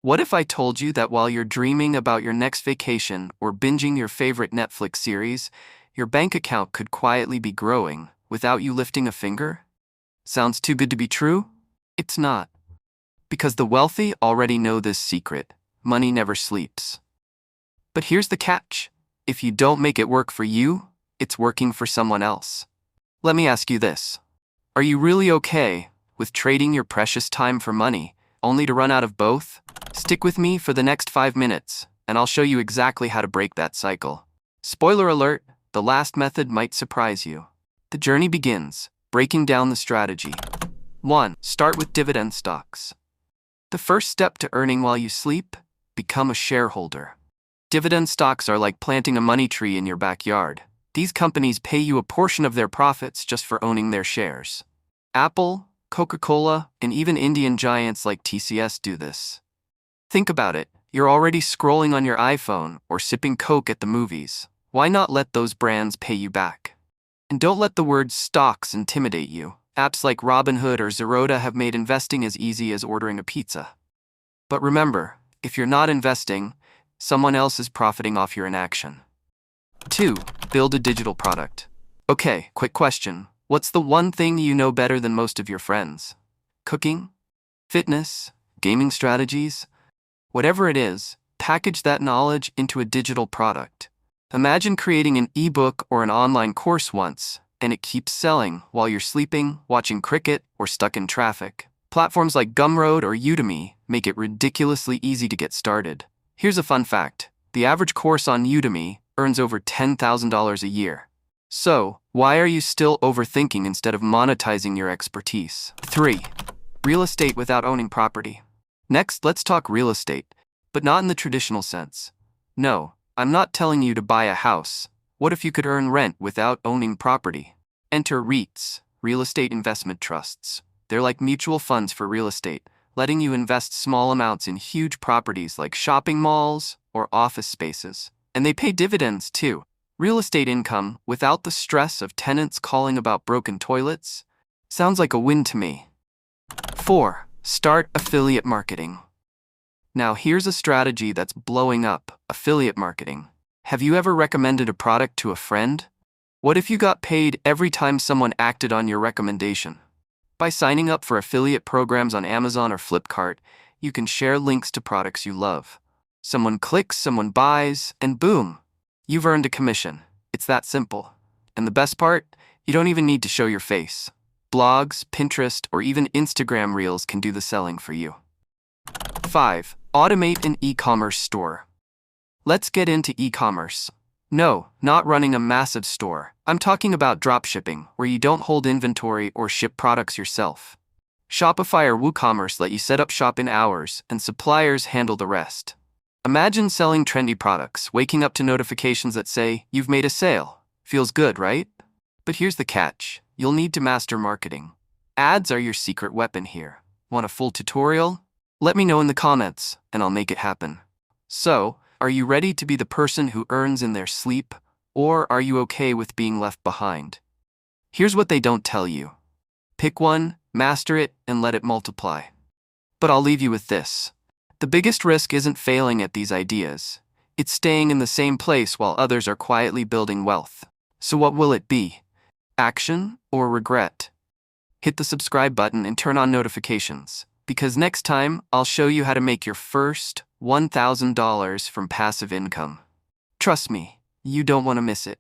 What if I told you that while you're dreaming about your next vacation or binging your favorite Netflix series, your bank account could quietly be growing without you lifting a finger? Sounds too good to be true? It's not. Because the wealthy already know this secret: money never sleeps. But here's the catch: if you don't make it work for you, it's working for someone else. Let me ask you this: are you really okay with trading your precious time for money, only to run out of both? Stick with me for the next 5 minutes, and I'll show you exactly how to break that cycle. Spoiler alert, the last method might surprise you. The journey begins, breaking down the strategy. 1. Start with dividend stocks. The first step to earning while you sleep: become a shareholder. Dividend stocks are like planting a money tree in your backyard. These companies pay you a portion of their profits just for owning their shares. Apple, Coca-Cola, and even Indian giants like TCS do this. Think about it. You're already scrolling on your iPhone or sipping Coke at the movies. Why not let those brands pay you back? And don't let the word stocks intimidate you. Apps like Robinhood or Zerodha have made investing as easy as ordering a pizza. But remember, if you're not investing, someone else is profiting off your inaction. 2. Build a digital product. Okay, quick question. What's the one thing you know better than most of your friends? Cooking? Fitness? Gaming strategies? Whatever it is, package that knowledge into a digital product. Imagine creating an ebook or an online course once, and it keeps selling while you're sleeping, watching cricket, or stuck in traffic. Platforms like Gumroad or Udemy make it ridiculously easy to get started. Here's a fun fact: the average course on Udemy earns over $10,000 a year. So, why are you still overthinking instead of monetizing your expertise? 3. Real estate without owning property. Next, let's talk real estate, but not in the traditional sense. No, I'm not telling you to buy a house. What if you could earn rent without owning property? Enter REITs, real estate investment trusts. They're like mutual funds for real estate, letting you invest small amounts in huge properties like shopping malls or office spaces. And they pay dividends too. Real estate income without the stress of tenants calling about broken toilets? Sounds like a win to me. 4. Start affiliate marketing. Now here's a strategy that's blowing up: affiliate marketing. Have you ever recommended a product to a friend? What if you got paid every time someone acted on your recommendation? By signing up for affiliate programs on Amazon or Flipkart, you can share links to products you love. Someone clicks, someone buys, and boom, you've earned a commission. It's that simple. And the best part? You don't even need to show your face. Blogs, Pinterest, or even Instagram Reels can do the selling for you. 5. Automate an e-commerce store. Let's get into e-commerce. No, not running a massive store. I'm talking about dropshipping, where you don't hold inventory or ship products yourself. Shopify or WooCommerce let you set up shop in hours, and suppliers handle the rest. Imagine selling trendy products, waking up to notifications that say, "You've made a sale." Feels good, right? But here's the catch: you'll need to master marketing. Ads are your secret weapon here. Want a full tutorial? Let me know in the comments, and I'll make it happen. So, are you ready to be the person who earns in their sleep, or are you okay with being left behind? Here's what they don't tell you. Pick one, master it, and let it multiply. But I'll leave you with this: the biggest risk isn't failing at these ideas. It's staying in the same place while others are quietly building wealth. So what will it be? Action or regret? Hit the subscribe button and turn on notifications, because next time I'll show you how to make your first $1,000 from passive income. Trust me, you don't want to miss it.